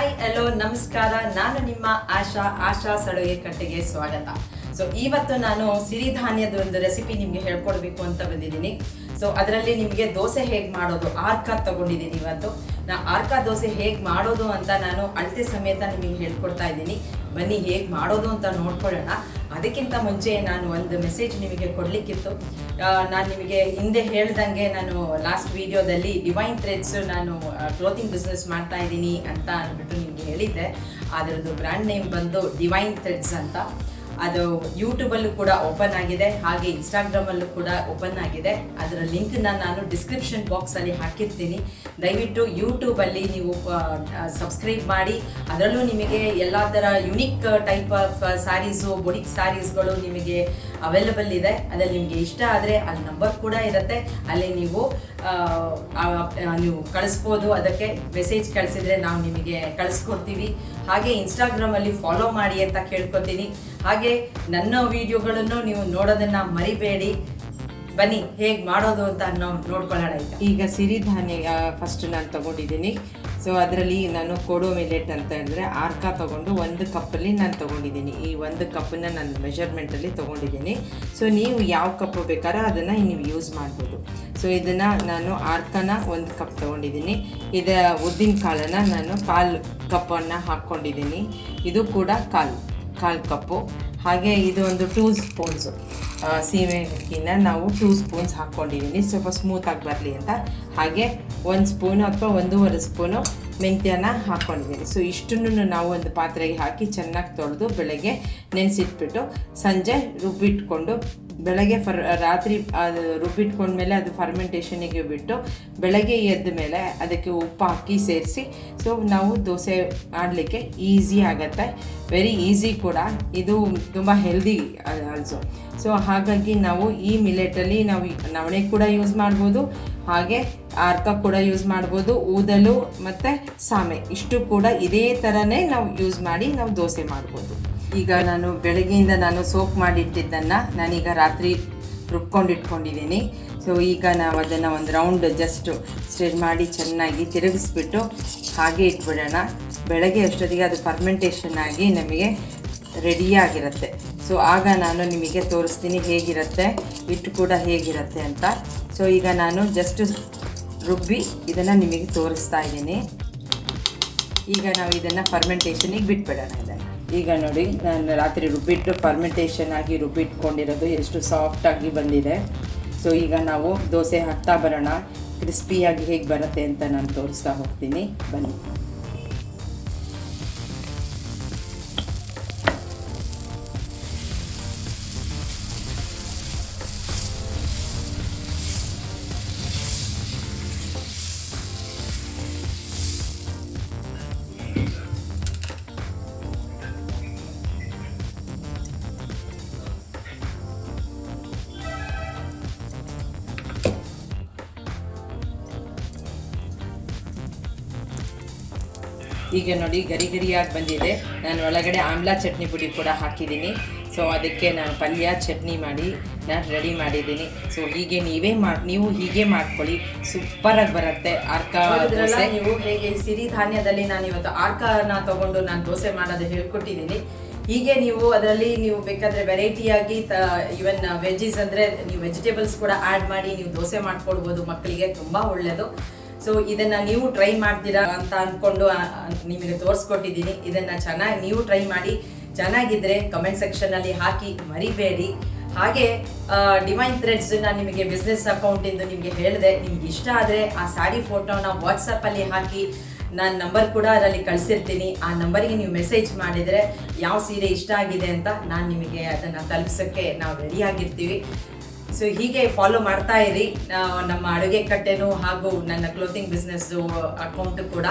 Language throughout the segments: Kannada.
ಹಾಯ್ ಹಲೋ ನಮಸ್ಕಾರ. ನಾನು ನಿಮ್ಮ ಆಶಾ ಸಡುಗೆ ಕಟ್ಟೆಗೆ ಸ್ವಾಗತ. ಸೊ ಇವತ್ತು ನಾನು ಸಿರಿಧಾನ್ಯದ ಒಂದು ರೆಸಿಪಿ ನಿಮಗೆ ಹೇಳ್ಕೊಡ್ಬೇಕು ಅಂತ ಬಂದಿದ್ದೀನಿ. ಸೊ ಅದರಲ್ಲಿ ನಿಮಗೆ ದೋಸೆ ಹೇಗೆ ಮಾಡೋದು ಆರ್ಕ ತಗೊಂಡಿದ್ದೀನಿ. ಇವತ್ತು ಆರ್ಕ ದೋಸೆ ಹೇಗೆ ಮಾಡೋದು ಅಂತ ನಾನು ಅಳತೆ ಸಮೇತ ನಿಮಗೆ ಹೇಳ್ಕೊಡ್ತಾ ಇದ್ದೀನಿ. ಬನ್ನಿ ಹೇಗೆ ಮಾಡೋದು ಅಂತ ನೋಡ್ಕೊಳ್ಳೋಣ. ಅದಕ್ಕಿಂತ ಮುಂಚೆ ನಾನು ಒಂದು ಮೆಸೇಜ್ ನಿಮಗೆ ಕೊಡಲಿಕ್ಕಿತ್ತು. ನಾನು ನಿಮಗೆ ಹಿಂದೆ ಹೇಳ್ದಂಗೆ ನಾನು ಲಾಸ್ಟ್ ವಿಡಿಯೋದಲ್ಲಿ ಡಿವೈನ್ ಥ್ರೆಡ್ಸ್ ನಾನು ಕ್ಲೋತಿಂಗ್ ಬಿಸ್ನೆಸ್ ಮಾಡ್ತಾ ಇದ್ದೀನಿ ಅಂತ ಅಂದ್ಬಿಟ್ಟು ನಿಮಗೆ ಹೇಳಿದ್ದೆ. ಅದರದ್ದು ಬ್ರ್ಯಾಂಡ್ ನೇಮ್ ಬಂದು ಡಿವೈನ್ ಥ್ರೆಡ್ಸ್ ಅಂತ. ಅದು ಯೂಟ್ಯೂಬಲ್ಲೂ ಕೂಡ ಓಪನ್ ಆಗಿದೆ, ಹಾಗೆ ಇನ್ಸ್ಟಾಗ್ರಾಮಲ್ಲೂ ಕೂಡ ಓಪನ್ ಆಗಿದೆ. ಅದರ ಲಿಂಕ್ನ ನಾನು ಡಿಸ್ಕ್ರಿಪ್ಷನ್ ಬಾಕ್ಸಲ್ಲಿ ಹಾಕಿರ್ತೀನಿ. ದಯವಿಟ್ಟು ಯೂಟ್ಯೂಬಲ್ಲಿ ನೀವು ಸಬ್ಸ್ಕ್ರೈಬ್ ಮಾಡಿ. ಅದರಲ್ಲೂ ನಿಮಗೆ ಎಲ್ಲ ಥರ ಯುನಿಕ್ ಟೈಪ್ ಆಫ್ ಸ್ಯಾರೀಸು, ಬೊಡಿಕ್ ಸ್ಯಾರೀಸ್ಗಳು ನಿಮಗೆ ಅವೈಲಬಲ್ ಇದೆ. ಅದ್ರಲ್ಲಿ ನಿಮಗೆ ಇಷ್ಟ ಆದರೆ ಅಲ್ಲಿ ನಂಬರ್ ಕೂಡ ಇರುತ್ತೆ, ಅಲ್ಲಿ ನೀವು ಕಳಿಸ್ಬೋದು. ಅದಕ್ಕೆ ಮೆಸೇಜ್ ಕಳಿಸಿದ್ರೆ ನಾವು ನಿಮಗೆ ಕಳಿಸ್ಕೊಡ್ತೀವಿ. ಹಾಗೆ ಇನ್ಸ್ಟಾಗ್ರಾಮಲ್ಲಿ ಫಾಲೋ ಮಾಡಿ ಅಂತ ಕೇಳ್ಕೊತೀನಿ. ಹಾಗೆ ನನ್ನ ವಿಡಿಯೋಗಳನ್ನು ನೀವು ನೋಡೋದನ್ನು ಮರಿಬೇಡಿ. ಬನ್ನಿ ಹೇಗೆ ಮಾಡೋದು ಅಂತ ನಾವು ನೋಡ್ಕೊಳ್ಳೋಣ. ಈಗ ಸಿರಿಧಾನ್ಯ ಫಸ್ಟ್ ನಾನು ತೊಗೊಂಡಿದ್ದೀನಿ. ಸೊ ಅದರಲ್ಲಿ ನಾನು ಕೋಡೋ ಮಿಲೆಟ್ ಅಂತ ಹೇಳಿದ್ರೆ ಆರ್ಕ ತೊಗೊಂಡು 1 ಕಪ್ಪಲ್ಲಿ ನಾನು ತೊಗೊಂಡಿದ್ದೀನಿ. ಈ 1 ಕಪ್ಪನ್ನ ನಾನು ಮೆಷರ್ಮೆಂಟಲ್ಲಿ ತೊಗೊಂಡಿದ್ದೀನಿ. ಸೊ ನೀವು ಯಾವ ಕಪ್ಪು ಬೇಕಾರೋ ಅದನ್ನು ನೀವು ಯೂಸ್ ಮಾಡ್ಬೋದು. ಸೊ ಇದನ್ನು ನಾನು ಆರ್ಕನ 1 ಕಪ್ ತೊಗೊಂಡಿದ್ದೀನಿ. ಇದರ ಉದ್ದಿನ ಕಾಳನ್ನು ನಾನು 1/4 ಕಪ್ಪನ್ನು ಹಾಕ್ಕೊಂಡಿದ್ದೀನಿ. ಇದು ಕೂಡ ಕಾಲು ಕಪ್ಪು. ಹಾಗೆ ಇದು ಒಂದು 2 ಸ್ಪೂನ್ಸು ಸೀಮೆ ಅಕ್ಕಿನ ನಾವು 2 ಸ್ಪೂನ್ಸ್ ಹಾಕ್ಕೊಂಡಿದ್ದೀನಿ, ಸ್ವಲ್ಪ ಸ್ಮೂತಾಗಿ ಬರಲಿ ಅಂತ. ಹಾಗೆ 1 ಸ್ಪೂನು ಅಥವಾ 1.5 ಸ್ಪೂನು ಮೆಂತ್ಯನ ಹಾಕ್ಕೊಂಡಿದ್ದೀನಿ. ಸೊ ಇಷ್ಟನ್ನು ನಾವು ಒಂದು ಪಾತ್ರೆಗೆ ಹಾಕಿ ಚೆನ್ನಾಗಿ ತೊಳೆದು ಬೆಳಗ್ಗೆ ನೆನೆಸಿಟ್ಬಿಟ್ಟು ಸಂಜೆ ರುಬ್ಬಿಟ್ಕೊಂಡು ಬೆಳಗ್ಗೆ ರಾತ್ರಿ ಅದು ರುಬ್ಬಿಟ್ಕೊಂಡ್ಮೇಲೆ ಅದು ಫರ್ಮೆಂಟೇಷನಿಗೆ ಬಿಟ್ಟು ಬೆಳಗ್ಗೆ ಎದ್ದ ಮೇಲೆ ಅದಕ್ಕೆ ಉಪ್ಪು ಹಾಕಿ ಸೇರಿಸಿ ಸೊ ನಾವು ದೋಸೆ ಮಾಡಲಿಕ್ಕೆ ಈಸಿ ಆಗುತ್ತೆ. ವೆರಿ ಈಸಿ ಕೂಡ, ಇದು ತುಂಬ ಹೆಲ್ದಿ ಆಲ್ಸೋ. ಸೊ ಹಾಗಾಗಿ ನಾವು ಈ ಮಿಲೆಟಲ್ಲಿ ನಾವು ನವಣೆ ಕೂಡ ಯೂಸ್ ಮಾಡ್ಬೋದು, ಹಾಗೆ ಆರ್ಕ ಕೂಡ ಯೂಸ್ ಮಾಡ್ಬೋದು, ಊದಲು ಮತ್ತು ಸಾಮೆ ಇಷ್ಟು ಕೂಡ ಇದೇ ಥರನೇ ನಾವು ಯೂಸ್ ಮಾಡಿ ನಾವು ದೋಸೆ ಮಾಡ್ಬೋದು. ಈಗ ನಾನು ಬೆಳಗ್ಗೆಯಿಂದ ನಾನು ಸೋಕ್ ಮಾಡಿಟ್ಟಿದ್ದನ್ನು ನಾನೀಗ ರಾತ್ರಿ ರುಬ್ಕೊಂಡಿಟ್ಕೊಂಡಿದ್ದೀನಿ. ಸೊ ಈಗ ನಾವು ಅದನ್ನು ಒಂದು ರೌಂಡ್ ಜಸ್ಟ್ ಸ್ಟ್ರೆಚ್ ಮಾಡಿ ಚೆನ್ನಾಗಿ ತಿರುಗಿಸ್ಬಿಟ್ಟು ಹಾಗೆ ಇಟ್ಬಿಡೋಣ. ಬೆಳಗ್ಗೆ ಅಷ್ಟೊತ್ತಿಗೆ ಅದು ಫರ್ಮೆಂಟೇಷನ್ ಆಗಿ ನಮಗೆ ರೆಡಿಯಾಗಿರುತ್ತೆ. ಸೊ ಆಗ ನಾನು ನಿಮಗೆ ತೋರಿಸ್ತೀನಿ ಹೇಗಿರುತ್ತೆ, ಹಿಟ್ಟು ಕೂಡ ಹೇಗಿರುತ್ತೆ ಅಂತ. ಸೊ ಈಗ ನಾನು ಜಸ್ಟ್ ರುಬ್ಬಿ ಇದನ್ನು ನಿಮಗೆ ತೋರಿಸ್ತಾ ಇದ್ದೀನಿ. ಈಗ ನಾವು ಇದನ್ನು ಫರ್ಮೆಂಟೇಷನಿಗೆ ಬಿಟ್ಬಿಡೋಣ. ಇದನ್ನು ಈಗ ನೋಡಿ, ನಾನು ರಾತ್ರಿ ರುಬ್ಬಿಟ್ಟು ಫರ್ಮೆಂಟೇಷನ್ ಆಗಿ ರುಬ್ಬಿಟ್ಕೊಂಡಿರೋದು ಎಷ್ಟು ಸಾಫ್ಟಾಗಿ ಬಂದಿದೆ. ಸೊ ಈಗ ನಾವು ದೋಸೆ ಹಾಕ್ತಾ ಬರೋಣ. ಕ್ರಿಸ್ಪಿಯಾಗಿ ಹೇಗೆ ಬರುತ್ತೆ ಅಂತ ನಾನು ತೋರಿಸ್ತಾ ಹೋಗ್ತೀನಿ, ಬನ್ನಿ. ಈಗ ನೋಡಿ ಗರಿಯಾಗಿ ಬಂದಿದೆ. ನಾನು ಒಳಗಡೆ ಆಮ್ಲಾ ಚಟ್ನಿ ಪುಡಿ ಕೂಡ ಹಾಕಿದ್ದೀನಿ. ಸೊ ಅದಕ್ಕೆ ನಾನು ಪಲ್ಯ ಚಟ್ನಿ ಮಾಡಿ ನಾನು ರೆಡಿ ಮಾಡಿದ್ದೀನಿ. ಸೊ ಹೀಗೆ ನೀವು ಹೀಗೆ ಮಾಡ್ಕೊಳ್ಳಿ, ಸೂಪರಾಗಿ ಬರುತ್ತೆ ಆರ್ಕ ದೋಸೆ. ನೀವು ಹೇಗೆ ಸಿರಿಧಾನ್ಯದಲ್ಲಿ ನಾನು ಇವತ್ತು ಆರ್ಕನ ತಗೊಂಡು ನಾನು ದೋಸೆ ಮಾಡೋದು ಹೇಳ್ಕೊಟ್ಟಿದ್ದೀನಿ. ಹೀಗೆ ನೀವು ಅದರಲ್ಲಿ ನೀವು ಬೇಕಾದರೆ ವೆರೈಟಿಯಾಗಿ ಈವನ್ ವೆಜ್ಜೀಸ್ ಅಂದರೆ ನೀವು ವೆಜಿಟೇಬಲ್ಸ್ ಕೂಡ ಆ್ಯಡ್ ಮಾಡಿ ನೀವು ದೋಸೆ ಮಾಡ್ಕೊಡ್ಬೋದು, ಮಕ್ಕಳಿಗೆ ತುಂಬ ಒಳ್ಳೆಯದು. ಸೊ ಇದನ್ನು ನೀವು ಟ್ರೈ ಮಾಡ್ತೀರಾ ಅಂತ ಅಂದ್ಕೊಂಡು ನಿಮಗೆ ತೋರಿಸ್ಕೊಟ್ಟಿದ್ದೀನಿ. ಇದನ್ನು ಚೆನ್ನಾಗಿ ನೀವು ಟ್ರೈ ಮಾಡಿ, ಚೆನ್ನಾಗಿದ್ದರೆ ಕಮೆಂಟ್ ಸೆಕ್ಷನಲ್ಲಿ ಹಾಕಿ ಮರಿಬೇಡಿ. ಹಾಗೆ ಡಿವೈನ್ ಥ್ರೆಡ್ಸ್ ನಾನು ನಿಮಗೆ ಬಿಸ್ನೆಸ್ ಅಕೌಂಟಿಂದು ನಿಮಗೆ ಹೇಳಿದೆ. ನಿಮ್ಗೆ ಇಷ್ಟ ಆದರೆ ಆ ಸ್ಯಾರಿ ಫೋಟೋನ ವಾಟ್ಸಪ್ಪಲ್ಲಿ ಹಾಕಿ, ನಾನು ನಂಬರ್ ಕೂಡ ಅದರಲ್ಲಿ ಕಳಿಸಿರ್ತೀನಿ. ಆ ನಂಬರಿಗೆ ನೀವು ಮೆಸೇಜ್ ಮಾಡಿದರೆ ಯಾವ ಸೀರೆ ಇಷ್ಟ ಆಗಿದೆ ಅಂತ ನಾನು ನಿಮಗೆ ಅದನ್ನು ತಲುಪಿಸೋಕ್ಕೆ ನಾವು ರೆಡಿಯಾಗಿರ್ತೀವಿ. ಸೊ ಹೀಗೆ ಫಾಲೋ ಮಾಡ್ತಾ ಇರಿ ನಮ್ಮ ಅಡುಗೆ ಕಟ್ಟೆನೂ ಹಾಗೂ ನನ್ನ ಕ್ಲೋತಿಂಗ್ ಬಿಸ್ನೆಸ್ಸು ಅಕೌಂಟು ಕೂಡ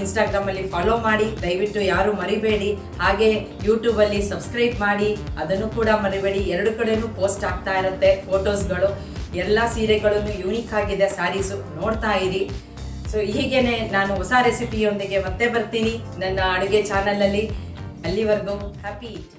ಇನ್ಸ್ಟಾಗ್ರಾಮಲ್ಲಿ ಫಾಲೋ ಮಾಡಿ. ದಯವಿಟ್ಟು ಯಾರೂ ಮರಿಬೇಡಿ. ಹಾಗೆ ಯೂಟ್ಯೂಬಲ್ಲಿ ಸಬ್ಸ್ಕ್ರೈಬ್ ಮಾಡಿ, ಅದನ್ನು ಕೂಡ ಮರಿಬೇಡಿ. 2 ಕಡೆನೂ ಪೋಸ್ಟ್ ಆಗ್ತಾ ಇರುತ್ತೆ ಫೋಟೋಸ್ಗಳು. ಎಲ್ಲ ಸೀರೆಗಳನ್ನು ಯೂನಿಕ್ ಆಗಿದೆ ಸ್ಯಾರೀಸು, ನೋಡ್ತಾ ಇರಿ. ಸೊ ಹೀಗೇನೆ ನಾನು ಹೊಸ ರೆಸಿಪಿಯೊಂದಿಗೆ ಮತ್ತೆ ಬರ್ತೀನಿ ನನ್ನ ಅಡುಗೆ ಚಾನಲಲ್ಲಿ. ಅಲ್ಲಿವರೆಗೂ ಹ್ಯಾಪಿ ಈಟಿಂಗ್.